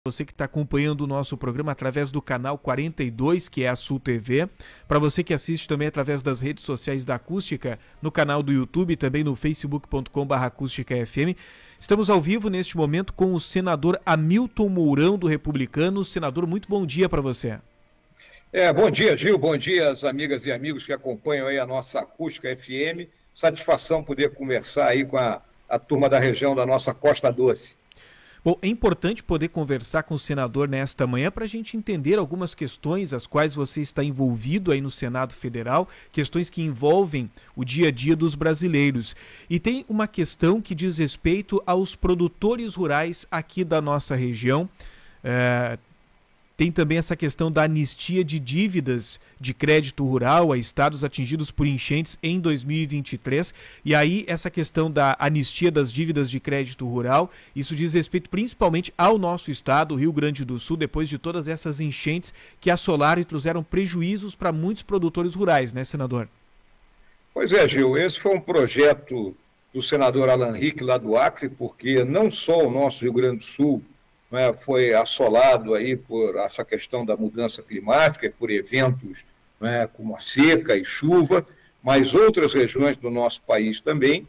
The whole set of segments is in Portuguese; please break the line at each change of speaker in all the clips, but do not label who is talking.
Você que está acompanhando o nosso programa através do canal 42, que é a Sul TV, para você que assiste também através das redes sociais da Acústica, no canal do YouTube e também no facebook.com/acústicafm. Estamos ao vivo neste momento com o senador Hamilton Mourão, do Republicanos. Senador, muito bom dia para você.
Bom dia, Gil. Bom dia às amigas e amigos que acompanham aí a nossa Acústica FM. Satisfação poder conversar aí com a turma da região da nossa Costa Doce.
Bom, é importante poder conversar com o senador nesta manhã para a gente entender algumas questões as quais você está envolvido aí no Senado Federal, questões que envolvem o dia a dia dos brasileiros. E tem uma questão que diz respeito aos produtores rurais aqui da nossa região. Tem também essa questão da anistia de dívidas de crédito rural a estados atingidos por enchentes em 2023. E aí essa questão da anistia das dívidas de crédito rural, isso diz respeito principalmente ao nosso estado, o Rio Grande do Sul, depois de todas essas enchentes que assolaram e trouxeram prejuízos para muitos produtores rurais, né, senador?
Pois é, Gil, esse foi um projeto do senador Alan Rick lá do Acre, porque não só o nosso Rio Grande do Sul foi assolado aí por essa questão da mudança climática e por eventos como a seca e chuva, mas outras regiões do nosso país também.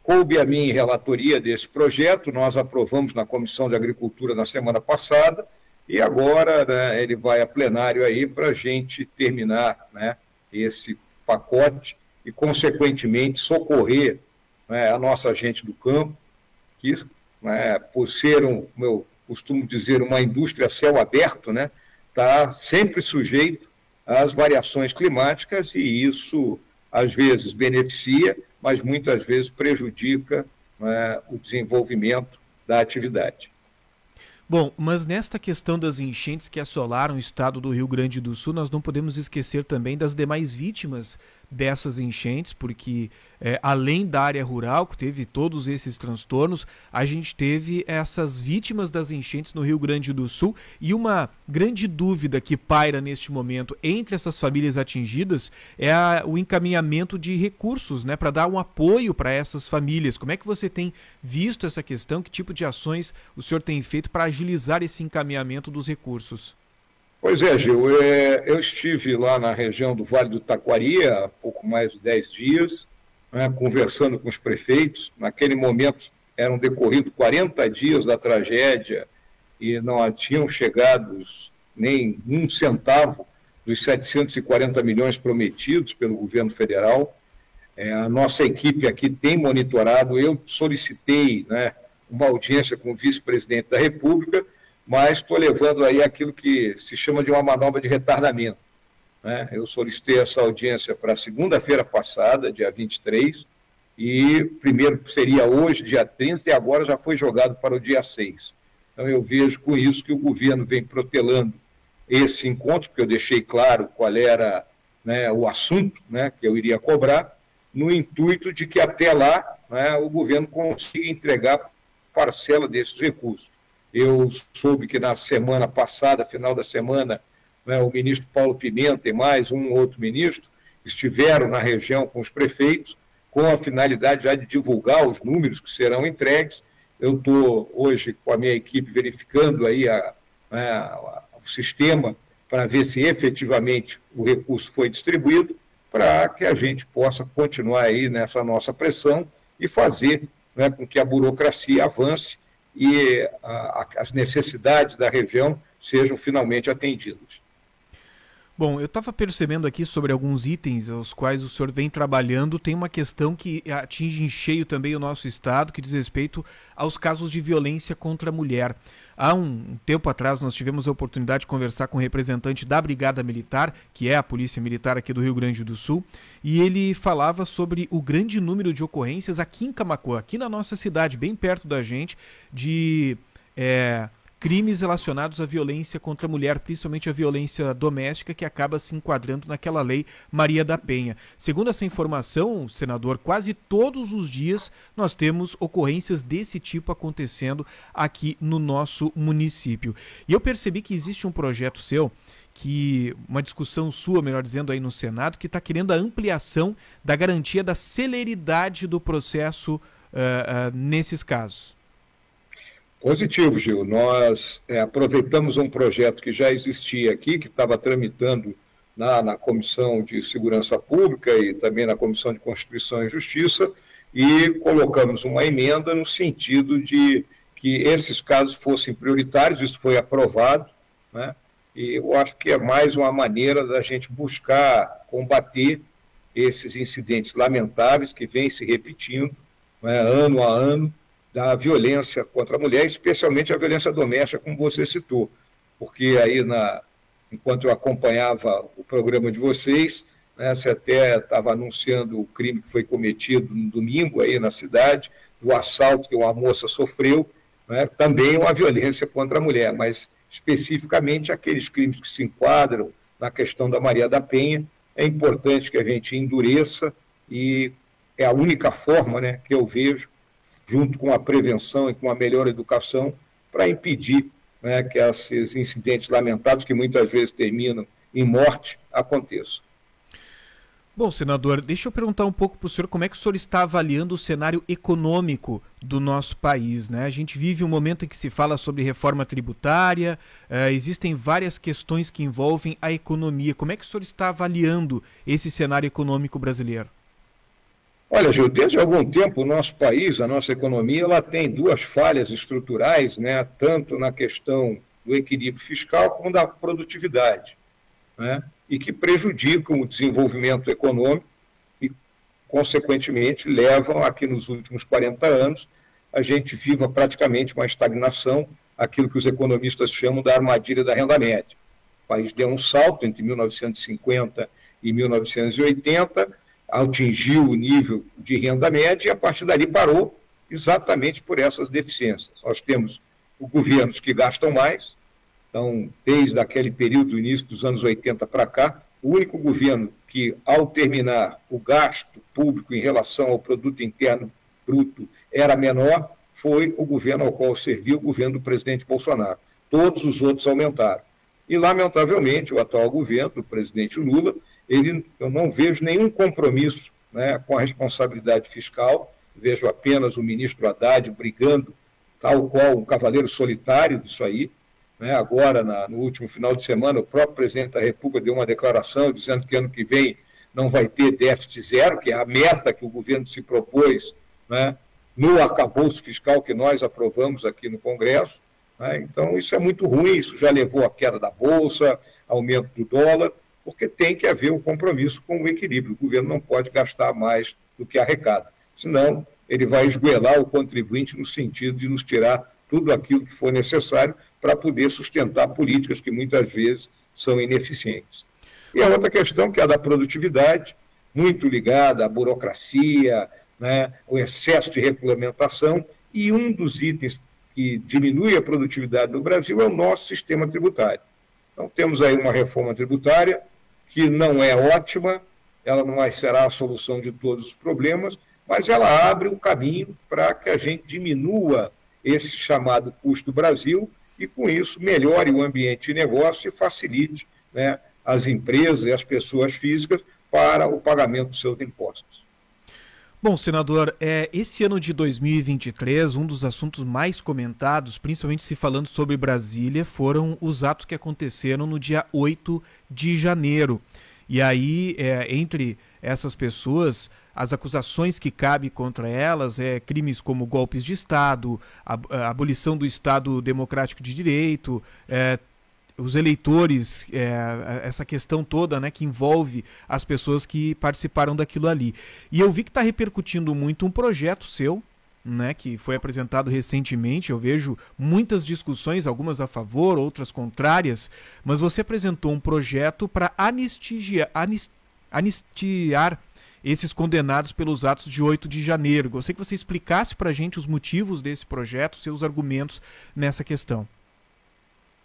Coube a mim relatoria desse projeto, nós aprovamos na Comissão de Agricultura na semana passada e agora ele vai a plenário aí para a gente terminar esse pacote e, consequentemente, socorrer a nossa gente do campo, que por ser como eu costumo dizer, uma indústria a céu aberto, está sempre sujeito às variações climáticas e isso, às vezes, beneficia, mas muitas vezes prejudica o desenvolvimento da atividade.
Bom, mas nesta questão das enchentes que assolaram o estado do Rio Grande do Sul, nós não podemos esquecer também das demais vítimas dessas enchentes, porque além da área rural, que teve todos esses transtornos, a gente teve essas vítimas das enchentes no Rio Grande do Sul e uma grande dúvida que paira neste momento entre essas famílias atingidas é o encaminhamento de recursos, para dar um apoio para essas famílias. Como é que você tem visto essa questão? Que tipo de ações o senhor tem feito para agilizar esse encaminhamento dos recursos?
Pois é, Gil, eu estive lá na região do Vale do Taquari há pouco mais de 10 dias, conversando com os prefeitos. Naquele momento eram decorridos 40 dias da tragédia e não tinham chegado nem um centavo dos 740 milhões prometidos pelo governo federal. A nossa equipe aqui tem monitorado, eu solicitei uma audiência com o vice-presidente da República, mas estou levando aí aquilo que se chama de uma manobra de retardamento. Eu solicitei essa audiência para segunda-feira passada, dia 23, e primeiro seria hoje, dia 30, e agora já foi jogado para o dia 6. Então eu vejo com isso que o governo vem protelando esse encontro, porque eu deixei claro qual era o assunto que eu iria cobrar, no intuito de que até lá o governo consiga entregar parcela desses recursos. Eu soube que na semana passada, final da semana, o ministro Paulo Pimenta e mais um outro ministro estiveram na região com os prefeitos com a finalidade já de divulgar os números que serão entregues. Eu estou hoje com a minha equipe verificando aí o sistema para ver se efetivamente o recurso foi distribuído para que a gente possa continuar aí nessa nossa pressão e fazer com que a burocracia avance e as necessidades da região sejam finalmente atendidas.
Bom, eu estava percebendo aqui sobre alguns itens aos quais o senhor vem trabalhando. Tem uma questão que atinge em cheio também o nosso estado, que diz respeito aos casos de violência contra a mulher. Há um tempo atrás nós tivemos a oportunidade de conversar com um representante da Brigada Militar, que é a Polícia Militar aqui do Rio Grande do Sul, e ele falava sobre o grande número de ocorrências aqui em Camaquã, aqui na nossa cidade, bem perto da gente, de crimes relacionados à violência contra a mulher, principalmente a violência doméstica, que acaba se enquadrando naquela lei Maria da Penha. Segundo essa informação, senador, quase todos os dias nós temos ocorrências desse tipo acontecendo aqui no nosso município. E eu percebi que existe um projeto seu, uma discussão sua, melhor dizendo, aí no Senado, que está querendo a ampliação da garantia da celeridade do processo nesses casos.
Positivo, Gil. Nós aproveitamos um projeto que já existia aqui, que estava tramitando na Comissão de Segurança Pública e também na Comissão de Constituição e Justiça, e colocamos uma emenda no sentido de que esses casos fossem prioritários. Isso foi aprovado, né? E eu acho que é mais uma maneira da gente buscar combater esses incidentes lamentáveis que vêm se repetindo, né, ano a ano, da violência contra a mulher, especialmente a violência doméstica, como você citou. Porque aí, enquanto eu acompanhava o programa de vocês, né, você até estava anunciando o crime que foi cometido no domingo aí na cidade, do assalto que uma moça sofreu, né, também uma violência contra a mulher, mas especificamente aqueles crimes que se enquadram na questão da Maria da Penha. É importante que a gente endureça, e é a única forma, né, que eu vejo, junto com a prevenção e com a melhor educação, para impedir, né, que esses incidentes lamentáveis, que muitas vezes terminam em morte, aconteçam.
Bom, senador, deixa eu perguntar um pouco para o senhor como é que o senhor está avaliando o cenário econômico do nosso país, né? A gente vive um momento em que se fala sobre reforma tributária, existem várias questões que envolvem a economia. Como é que o senhor está avaliando esse cenário econômico brasileiro?
Olha, Gil, desde algum tempo o nosso país, a nossa economia, ela tem duas falhas estruturais, né? Tanto na questão do equilíbrio fiscal como da produtividade, né? E que prejudicam o desenvolvimento econômico e, consequentemente, levam a que nos últimos 40 anos a gente viva praticamente uma estagnação, aquilo que os economistas chamam da armadilha da renda média. O país deu um salto entre 1950 e 1980, atingiu o nível de renda média e, a partir dali, parou exatamente por essas deficiências. Nós temos os governos que gastam mais. Então, desde aquele período, do início dos anos 80 para cá, o único governo que, ao terminar o gasto público em relação ao produto interno bruto, era menor, foi o governo ao qual serviu o governo do presidente Bolsonaro. Todos os outros aumentaram. E, lamentavelmente, o atual governo, do presidente Lula, eu não vejo nenhum compromisso, né, com a responsabilidade fiscal. Vejo apenas o ministro Haddad brigando, tal qual um cavaleiro solitário disso aí. Agora, no último final de semana, o próprio presidente da República deu uma declaração dizendo que ano que vem não vai ter déficit zero, que é a meta que o governo se propôs, né, no arcabouço fiscal que nós aprovamos aqui no Congresso. Então, isso é muito ruim, isso já levou à queda da Bolsa, aumento do dólar, porque tem que haver o compromisso com o equilíbrio. O governo não pode gastar mais do que arrecada, senão ele vai esgoelar o contribuinte no sentido de nos tirar tudo aquilo que for necessário para poder sustentar políticas que muitas vezes são ineficientes. E a outra questão, que é a da produtividade, muito ligada à burocracia, né, o excesso de regulamentação, e um dos itens que diminui a produtividade do Brasil é o nosso sistema tributário. Então, temos aí uma reforma tributária que não é ótima, ela não será a solução de todos os problemas, mas ela abre um caminho para que a gente diminua esse chamado custo do Brasil e, com isso, melhore o ambiente de negócio e facilite, né, as empresas e as pessoas físicas para o pagamento dos seus impostos.
Bom, senador, esse ano de 2023, um dos assuntos mais comentados, principalmente se falando sobre Brasília, foram os atos que aconteceram no dia 8 de janeiro. E aí, entre essas pessoas, as acusações que cabem contra elas crimes como golpes de Estado, a abolição do Estado Democrático de Direito, os eleitores, essa questão toda, né, que envolve as pessoas que participaram daquilo ali. E eu vi que está repercutindo muito um projeto seu, né, que foi apresentado recentemente. Eu vejo muitas discussões, algumas a favor, outras contrárias, mas você apresentou um projeto para anistiar esses condenados pelos atos de 8 de janeiro. Gostaria que você explicasse para a gente os motivos desse projeto, seus argumentos nessa questão.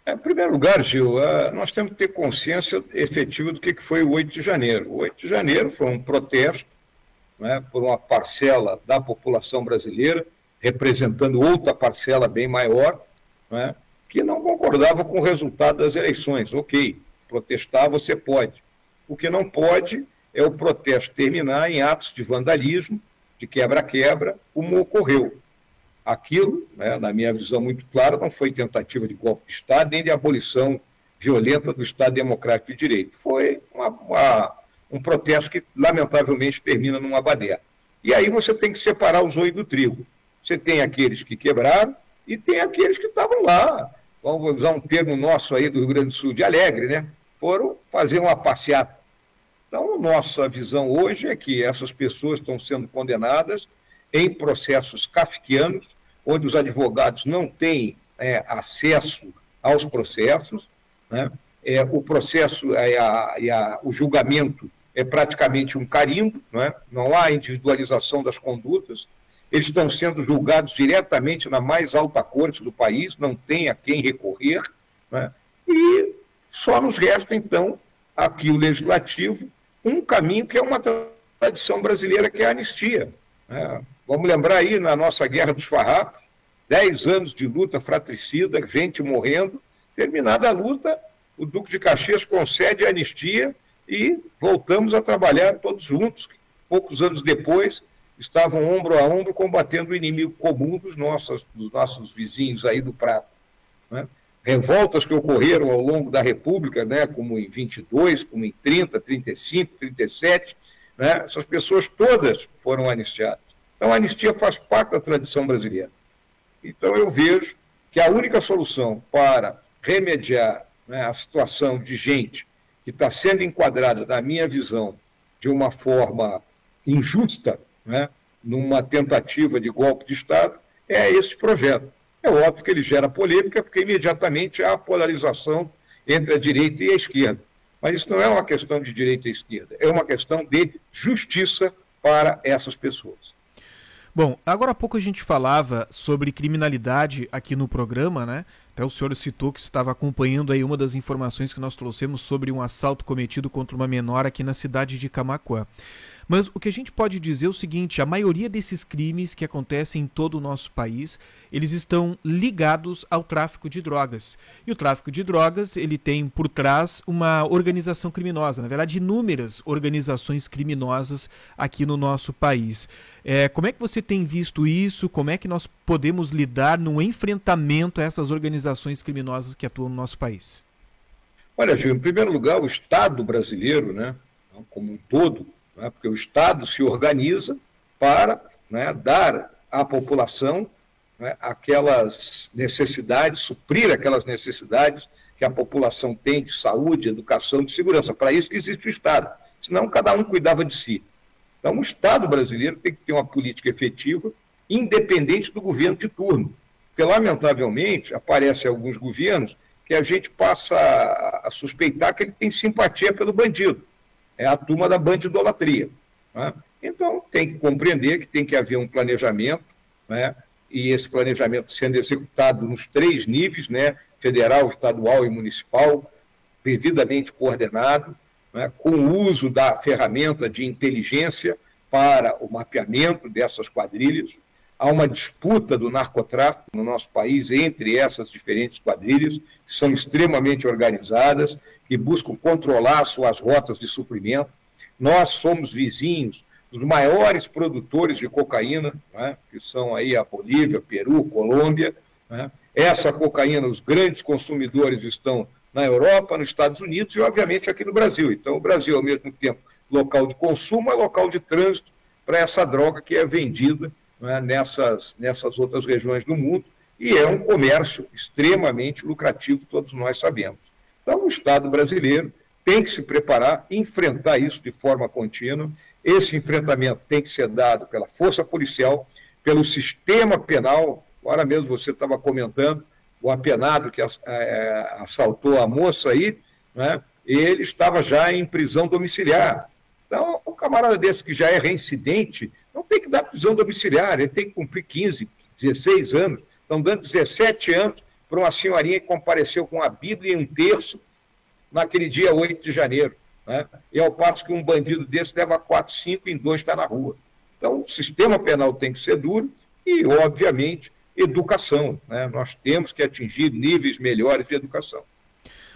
Em primeiro lugar, Gil, nós temos que ter consciência efetiva do que foi o 8 de janeiro. O 8 de janeiro foi um protesto, né, por uma parcela da população brasileira, representando outra parcela bem maior, né, que não concordava com o resultado das eleições. Ok, protestar você pode. O que não pode é o protesto terminar em atos de vandalismo, de quebra-quebra, como ocorreu. Aquilo, né, na minha visão muito clara, não foi tentativa de golpe de Estado, nem de abolição violenta do Estado Democrático de Direito. Foi um protesto que, lamentavelmente, termina numa baderna. E aí você tem que separar o joio do trigo. Você tem aqueles que quebraram e tem aqueles que estavam lá. Vamos usar um termo nosso aí do Rio Grande do Sul, de alegre, né? Foram fazer uma passeata. Então, nossa visão hoje é que essas pessoas estão sendo condenadas em processos kafkianos, onde os advogados não têm acesso aos processos, né? O processo o julgamento é praticamente um carimbo, né? Não há individualização das condutas, eles estão sendo julgados diretamente na mais alta corte do país, não tem a quem recorrer, né? E só nos resta, então, aqui o Legislativo, um caminho que é uma tradição brasileira, que é a anistia, né? Vamos lembrar aí, na nossa Guerra dos Farrapos, 10 anos de luta fratricida, gente morrendo, terminada a luta, o Duque de Caxias concede a anistia e voltamos a trabalhar todos juntos. Poucos anos depois, estavam ombro a ombro combatendo o inimigo comum dos nossos vizinhos aí do Prata, né? Revoltas que ocorreram ao longo da República, né, como em 22, como em 30, 35, 37, né, essas pessoas todas foram anistiadas. Então, a anistia faz parte da tradição brasileira. Então, eu vejo que a única solução para remediar, né, a situação de gente que está sendo enquadrada, na minha visão, de uma forma injusta, né, numa tentativa de golpe de Estado, é esse projeto. É óbvio que ele gera polêmica, porque imediatamente há a polarização entre a direita e a esquerda. Mas isso não é uma questão de direita e esquerda, é uma questão de justiça para essas pessoas.
Bom, agora há pouco a gente falava sobre criminalidade aqui no programa, né? Até o senhor citou que estava acompanhando aí uma das informações que nós trouxemos sobre um assalto cometido contra uma menor aqui na cidade de Camaquã. Mas o que a gente pode dizer é o seguinte: a maioria desses crimes que acontecem em todo o nosso país, eles estão ligados ao tráfico de drogas. E o tráfico de drogas, ele tem por trás uma organização criminosa, na verdade, inúmeras organizações criminosas aqui no nosso país. Como é que você tem visto isso? Como é que nós podemos lidar no enfrentamento a essas organizações criminosas que atuam no nosso país?
Olha, Gil, em primeiro lugar, o Estado brasileiro, né, como um todo, né, porque o Estado se organiza para, né, dar à população, né, aquelas necessidades, suprir aquelas necessidades que a população tem de saúde, educação, de segurança. Para isso que existe o Estado. Senão, cada um cuidava de si. Então, o Estado brasileiro tem que ter uma política efetiva, independente do governo de turno. Porque, lamentavelmente, aparecem alguns governos que a gente passa a suspeitar que ele tem simpatia pelo bandido. É a turma da bandidolatria, né? Então, tem que compreender que tem que haver um planejamento, né? E esse planejamento sendo executado nos 3 níveis, né? Federal, estadual e municipal, devidamente coordenado, né? Com o uso da ferramenta de inteligência para o mapeamento dessas quadrilhas. Há uma disputa do narcotráfico no nosso país entre essas diferentes quadrilhas, que são extremamente organizadas, que buscam controlar suas rotas de suprimento. Nós somos vizinhos dos maiores produtores de cocaína, né, que são aí a Bolívia, Peru, Colômbia, né? Essa cocaína, os grandes consumidores estão na Europa, nos Estados Unidos e, obviamente, aqui no Brasil. Então, o Brasil, ao mesmo tempo, local de consumo, é local de trânsito para essa droga que é vendida, né, nessas outras regiões do mundo, e é um comércio extremamente lucrativo, todos nós sabemos. Então, o Estado brasileiro tem que se preparar, enfrentar isso de forma contínua. Esse enfrentamento tem que ser dado pela força policial, pelo sistema penal. Agora mesmo você estava comentando, o apenado que assaltou a moça aí, né, ele estava já em prisão domiciliar. Então, um camarada desse que já é reincidente, não tem que dar prisão domiciliar, ele tem que cumprir 15, 16 anos. Estão dando 17 anos para uma senhorinha que compareceu com a Bíblia e um terço naquele dia 8 de janeiro. Né? E ao passo que um bandido desse leva 4, 5 e em 2 está na rua. Então, o sistema penal tem que ser duro e, obviamente, educação, né? Nós temos que atingir níveis melhores de educação.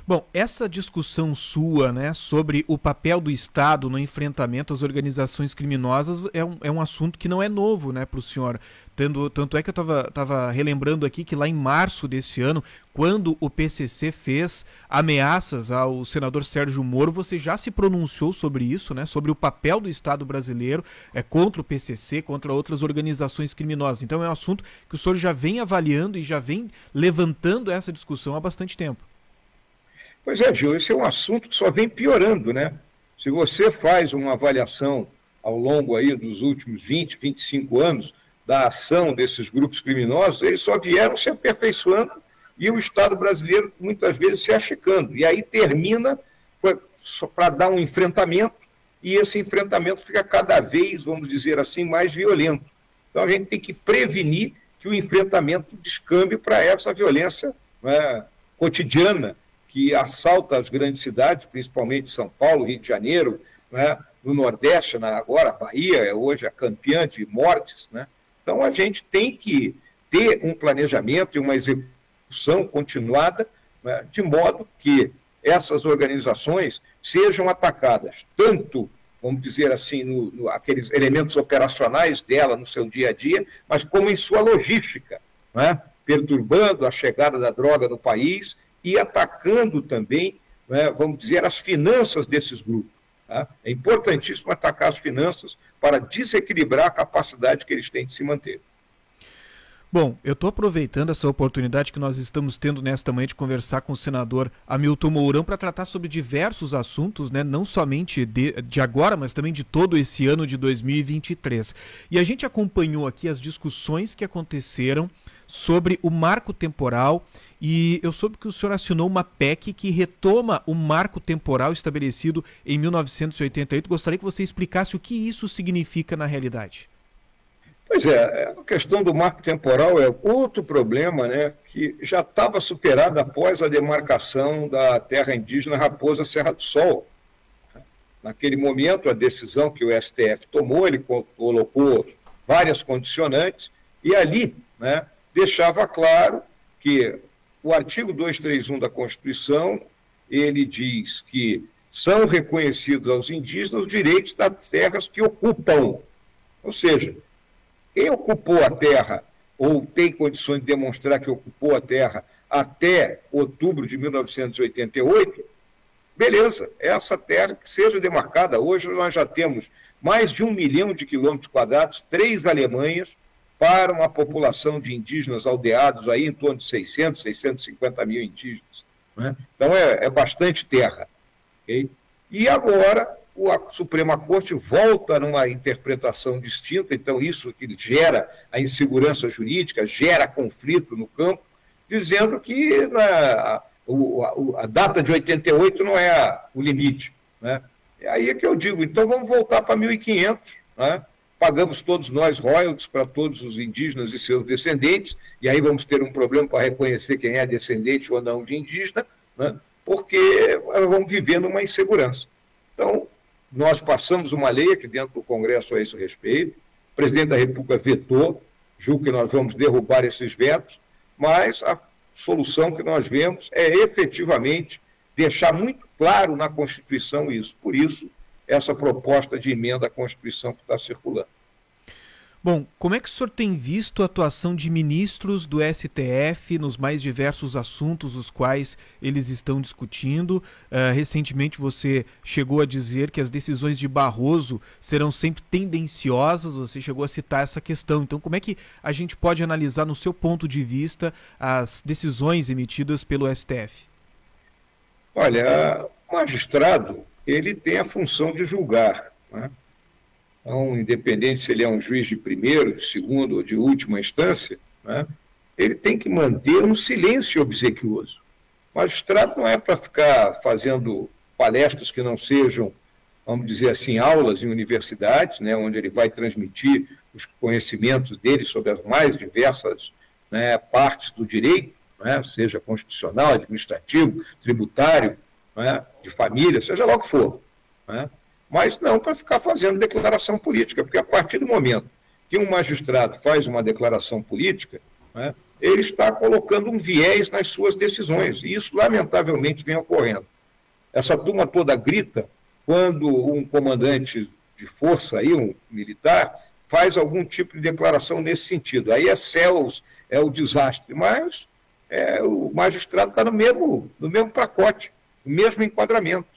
Bom, essa discussão sua, né, sobre o papel do Estado no enfrentamento às organizações criminosas é um assunto que não é novo, né, para o senhor. Tanto é que eu estava relembrando aqui que lá em março desse ano, quando o PCC fez ameaças ao senador Sérgio Moro, você já se pronunciou sobre isso, né, sobre o papel do Estado brasileiro contra o PCC, contra outras organizações criminosas. Então é um assunto que o senhor já vem avaliando e já vem levantando essa discussão há bastante tempo.
Pois é, Gil, esse é um assunto que só vem piorando, né? Se você faz uma avaliação ao longo aí dos últimos 20, 25 anos da ação desses grupos criminosos, eles só vieram se aperfeiçoando e o Estado brasileiro muitas vezes se achicando. E aí termina para dar um enfrentamento e esse enfrentamento fica cada vez, vamos dizer assim, mais violento. Então a gente tem que prevenir que o enfrentamento descambe para essa violência, né, cotidiana, que assalta as grandes cidades, principalmente São Paulo, Rio de Janeiro, né, no Nordeste, agora a Bahia, hoje a campeã de mortes. Né? Então a gente tem que ter um planejamento e uma execução continuada, né, de modo que essas organizações sejam atacadas, tanto, vamos dizer assim, aqueles elementos operacionais dela no seu dia a dia, mas como em sua logística, né, perturbando a chegada da droga no país e atacando também, né, vamos dizer, as finanças desses grupos. Tá? É importantíssimo atacar as finanças para desequilibrar a capacidade que eles têm de se manter.
Bom, eu estou aproveitando essa oportunidade que nós estamos tendo nesta manhã de conversar com o senador Hamilton Mourão para tratar sobre diversos assuntos, né, não somente de agora, mas também de todo esse ano de 2023. E a gente acompanhou aqui as discussões que aconteceram sobre o marco temporal e eu soube que o senhor assinou uma PEC que retoma o marco temporal estabelecido em 1988. Gostaria que você explicasse o que isso significa na realidade.
Pois é, a questão do marco temporal é outro problema, né, que já estava superado após a demarcação da terra indígena Raposa Serra do Sol. Naquele momento, a decisão que o STF tomou, ele colocou várias condicionantes e ali, né, deixava claro que o artigo 231 da Constituição, ele diz que são reconhecidos aos indígenas os direitos das terras que ocupam. Ou seja, quem ocupou a terra ou tem condições de demonstrar que ocupou a terra até outubro de 1988, beleza, essa terra que seja demarcada. Hoje nós já temos mais de 1 milhão de quilômetros quadrados, 3 Alemanhas, para uma população de indígenas aldeados aí em torno de 600, 650 mil indígenas. Né? Então é bastante terra. Okay? E agora a Suprema Corte volta numa interpretação distinta, então isso que gera a insegurança jurídica, gera conflito no campo, dizendo que a data de 88 não é o limite. Né? E aí é que eu digo, então vamos voltar para 1500, né? Pagamos todos nós royalties para todos os indígenas e seus descendentes, e aí vamos ter um problema para reconhecer quem é descendente ou não de indígena, né? Porque vamos viver numa insegurança. Então, nós passamos uma lei aqui dentro do Congresso a esse respeito, o presidente da República vetou, julgo que nós vamos derrubar esses vetos, mas a solução que nós vemos é efetivamente deixar muito claro na Constituição isso. Por isso, essa proposta de emenda à Constituição que está circulando.
Bom, como é que o senhor tem visto a atuação de ministros do STF nos mais diversos assuntos os quais eles estão discutindo? Recentemente você chegou a dizer que as decisões de Barroso serão sempre tendenciosas, você chegou a citar essa questão. Então, como é que a gente pode analisar, no seu ponto de vista, as decisões emitidas pelo STF?
Olha, o magistrado, ele tem a função de julgar, né? Então, independente se ele é um juiz de primeiro, de segundo ou de última instância, né, ele tem que manter um silêncio obsequioso. O magistrado não é para ficar fazendo palestras que não sejam, vamos dizer assim, aulas em universidades, né, onde ele vai transmitir os conhecimentos dele sobre as mais diversas, né, partes do direito, né, seja constitucional, administrativo, tributário, né, de família, seja lá o que for, né? Mas não para ficar fazendo declaração política, porque a partir do momento que um magistrado faz uma declaração política, né, ele está colocando um viés nas suas decisões, e isso, lamentavelmente, vem ocorrendo. Essa turma toda grita quando um comandante de força, aí, um militar, faz algum tipo de declaração nesse sentido. Aí é céus, é o desastre, mas o magistrado está no mesmo pacote, no mesmo enquadramento,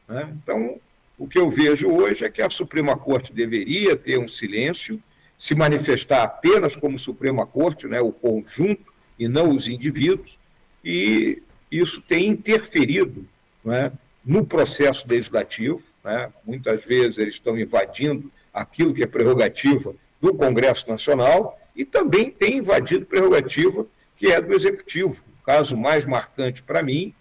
né? Então, o que eu vejo hoje é que a Suprema Corte deveria ter um silêncio, se manifestar apenas como Suprema Corte, né, o conjunto, e não os indivíduos, e isso tem interferido, né, no processo legislativo, né? Muitas vezes eles estão invadindo aquilo que é prerrogativa do Congresso Nacional e também tem invadido prerrogativa que é do Executivo. O caso mais marcante para mim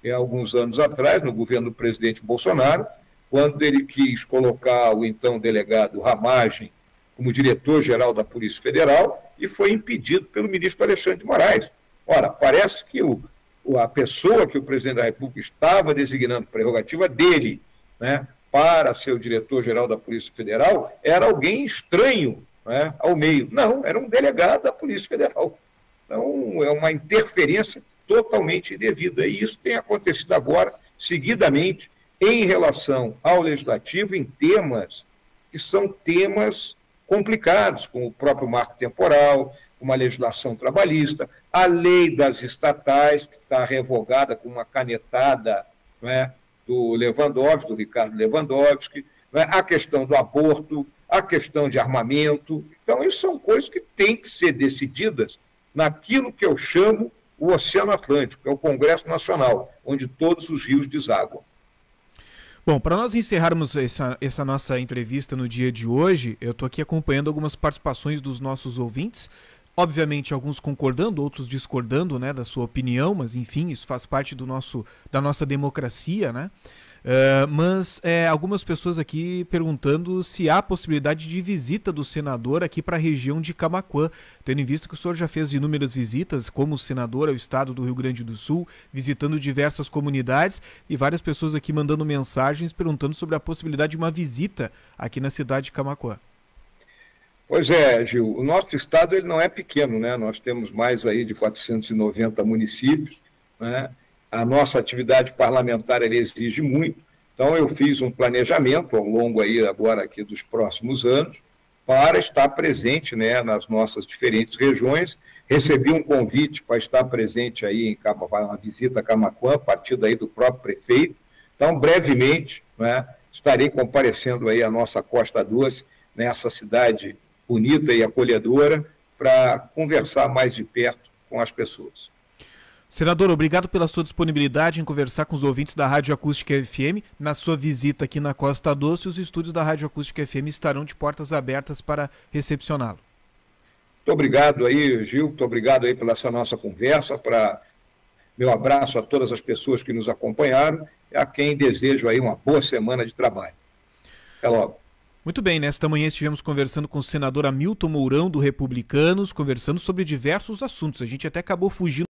é alguns anos atrás, no governo do presidente Bolsonaro, quando ele quis colocar o então delegado Ramagem como diretor-geral da Polícia Federal e foi impedido pelo ministro Alexandre de Moraes. Ora, parece que a pessoa que o presidente da República estava designando prerrogativa dele, né, para ser o diretor-geral da Polícia Federal, era alguém estranho, né, ao meio. Não, era um delegado da Polícia Federal. Então, é uma interferência totalmente indevida. E isso tem acontecido agora, seguidamente, em relação ao Legislativo, em temas que são temas complicados, como o próprio marco temporal, uma legislação trabalhista, a lei das estatais, que está revogada com uma canetada, né, do Lewandowski, do Ricardo Lewandowski, né, a questão do aborto, a questão de armamento. Então, isso são coisas que têm que ser decididas naquilo que eu chamo o Oceano Atlântico, que é o Congresso Nacional, onde todos os rios desaguam.
Bom, para nós encerrarmos essa nossa entrevista no dia de hoje, eu estou aqui acompanhando algumas participações dos nossos ouvintes, obviamente alguns concordando, outros discordando, né, da sua opinião, mas enfim, isso faz parte da nossa democracia, né? Mas algumas pessoas aqui perguntando se há possibilidade de visita do senador aqui para a região de Camaquã, tendo em vista que o senhor já fez inúmeras visitas como senador ao estado do Rio Grande do Sul, visitando diversas comunidades, e várias pessoas aqui mandando mensagens perguntando sobre a possibilidade de uma visita aqui na cidade de Camaquã.
Pois é, Gil, o nosso estado ele não é pequeno, né? Nós temos mais aí de 490 municípios, né? A nossa atividade parlamentar ele exige muito, então eu fiz um planejamento ao longo aí agora aqui dos próximos anos para estar presente, né, nas nossas diferentes regiões. Recebi um convite para estar presente aí em uma visita a Camaquã, a partir daí do próprio prefeito. Então, brevemente, né, estarei comparecendo aí à nossa Costa Doce, nessa cidade bonita e acolhedora, para conversar mais de perto com as pessoas.
Senador, obrigado pela sua disponibilidade em conversar com os ouvintes da Rádio Acústica FM. Na sua visita aqui na Costa Doce, os estúdios da Rádio Acústica FM estarão de portas abertas para recepcioná-lo.
Muito obrigado aí, Gil, muito obrigado aí pela essa nossa conversa, meu abraço a todas as pessoas que nos acompanharam e a quem desejo aí uma boa semana de trabalho. Até logo.
Muito bem, nesta manhã estivemos conversando com o senador Hamilton Mourão, do Republicanos, conversando sobre diversos assuntos. A gente até acabou fugindo